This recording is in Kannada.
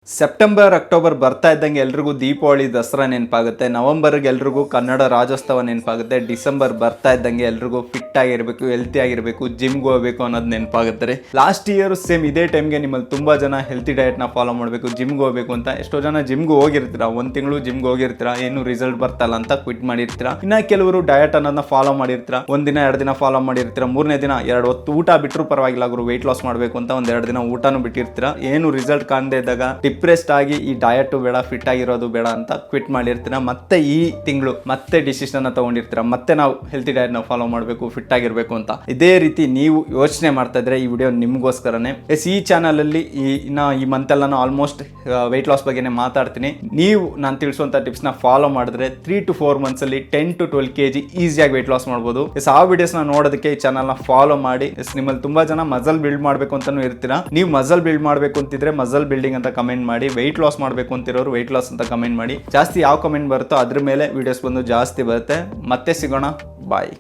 ಸೆಪ್ಟೆಂಬರ್ ಅಕ್ಟೋಬರ್ ಬರ್ತಾ ಇದ್ದಂಗೆ ಎಲ್ರಿಗೂ ದೀಪಾವಳಿ ದಸರಾ ನೆನಪಾಗುತ್ತೆ. ನವೆಂಬರ್ಗೆ ಎಲ್ರಿಗೂ ಕನ್ನಡ ರಾಜ್ಯೋತ್ಸವ ನೆನಪಾಗುತ್ತೆ. ಡಿಸೆಂಬರ್ ಬರ್ತಾ ಇದ್ದಂಗೆ ಎಲ್ರಿಗೂ ಫಿಟ್ ಆಗಿರಬೇಕು, ಹೆಲ್ತಿ ಆಗಿರಬೇಕು, ಜಿಮ್ಗೆ ಹೋಗಬೇಕು ಅನ್ನೋದು ನೆನಪಾಗುತ್ತೆ. ಲಾಸ್ಟ್ ಇಯರ್ ಸೇಮ್ ಇದೇ ಟೈಮ್ಗೆ ನಿಮ್ಮಲ್ಲಿ ತುಂಬಾ ಜನ ಹೆಲ್ತಿ ಡಯಟ್ನ ಫಾಲೋ ಮಾಡಬೇಕು, ಜಿಮ್ಗೆ ಹೋಗಬೇಕು ಅಂತ ಎಷ್ಟೋ ಜನ ಜಿಮ್ಗೆ ಹೋಗಿರ್ತೀರಾ, ಒಂದು ತಿಂಗಳು ಜಿಮ್ಗೆ ಹೋಗಿರ್ತೀರಾ, ಏನು ರಿಸಲ್ಟ್ ಬರ್ತಲ್ಲ ಅಂತ ಕ್ವಿಟ್ ಮಾಡಿರ್ತೀರಾ. ಇನ್ನ ಕೆಲವರು ಡಯಟ್ ಅನ್ನೋದನ್ನ ಫಾಲೋ ಮಾಡಿರ್ತೀರಾ, ಒಂದಿನ 2 ದಿನ ಫಾಲೋ ಮಾಡಿರ್ತೀರಾ, 3ನೇ ದಿನ 2 ಹೊತ್ತು ಊಟ ಬಿಟ್ಟರು ಪರವಾಗಿಲ್ಲ ಗುರು ವೆಯ್ಟ್ ಲಾಸ್ ಮಾಡಬೇಕು ಅಂತ 1-2 ದಿನ ಊಟನೂ ಬಿಟ್ಟಿರ್ತೀರಾ. ಏನು ರಿಸಲ್ಟ್ ಕಾಣದೇ ಇದ್ದಾಗ ಡಿಪ್ರೆಸ್ಡ್ ಆಗಿ ಈ ಡಯಟ್ ಬೇಡ, ಫಿಟ್ ಆಗಿರೋದು ಬೇಡ ಅಂತ ಕ್ವಿಟ್ ಮಾಡಿರ್ತೀರಾ. ಮತ್ತೆ ಈ ತಿಂಗಳು ಮತ್ತೆ ಡಿಸಿಷನ್ ತಗೊಂಡಿರ್ತೀರಾ, ಮತ್ತೆ ನಾವು ಹೆಲ್ತಿ ಡಯಟ್ ನಾವು ಫಾಲೋ ಮಾಡಬೇಕು, ಫಿಟ್ ಆಗಿರ್ಬೇಕು ಅಂತ. ಇದೇ ರೀತಿ ನೀವು ಯೋಚನೆ ಮಾಡ್ತಾ ಇದ್ರೆ ಈ ವಿಡಿಯೋ ನಿಮ್ಗೋಸ್ಕರನೇ. ಈ ಚಾನಲ್ ಅಲ್ಲಿ ಈ ಮಂತ್ ಎಲ್ಲ ನಾನು ಆಲ್ಮೋಸ್ಟ್ ವೆಯ್ಟ್ ಲಾಸ್ ಬಗ್ಗೆನೇ ಮಾತಾಡ್ತೀನಿ. ನೀವು ನಾನು ತಿಳಿಸುವಂತ ಟಿಪ್ಸ್ ನ ಫಾಲೋ ಮಾಡಿದ್ರೆ 3 to 4 ಮಂತ್ಸ್ ಅಲ್ಲಿ 10 to 12 kg ಈಸಿಯಾಗಿ ವೆಯ್ಟ್ ಲಾಸ್ ಮಾಡಬಹುದು. ಆ ವಿಡಿಯೋಸ್ ನ ನೋಡೋದಕ್ಕೆ ಈ ಚಾನಲ್ ನ ಫಾಲೋ ಮಾಡಿ. ನಿಮ್ಮಲ್ಲಿ ತುಂಬಾ ಜನ ಮಸಲ್ ಬಿಲ್ಡ್ ಮಾಡಬೇಕು ಅಂತಾನೂ ಇರ್ತೀರಾ. ನೀವು ಮಸಲ್ ಬಿಲ್ಡ್ ಮಾಡಬೇಕು ಅಂತಿದ್ರೆ ಮಸಲ್ ಬಿಲ್ಡಿಂಗ್ ಅಂತ ಕಮೆಂಟ್ ಮಾಡಿ, ವೆಯ್ಟ್ ಲಾಸ್ ಮಾಡಬೇಕು ಅಂತಿರೋರು ವೆಯ್ಟ್ ಲಾಸ್ ಅಂತ ಕಮೆಂಟ್ ಮಾಡಿ. ಜಾಸ್ತಿ ಯಾವ ಕಮೆಂಟ್ ಬರುತ್ತೋ ಅದ್ರ ಮೇಲೆ ವಿಡಿಯೋಸ್ ಬಂದು ಜಾಸ್ತಿ ಬರುತ್ತೆ. ಮತ್ತೆ ಸಿಗೋಣ, ಬಾಯ್.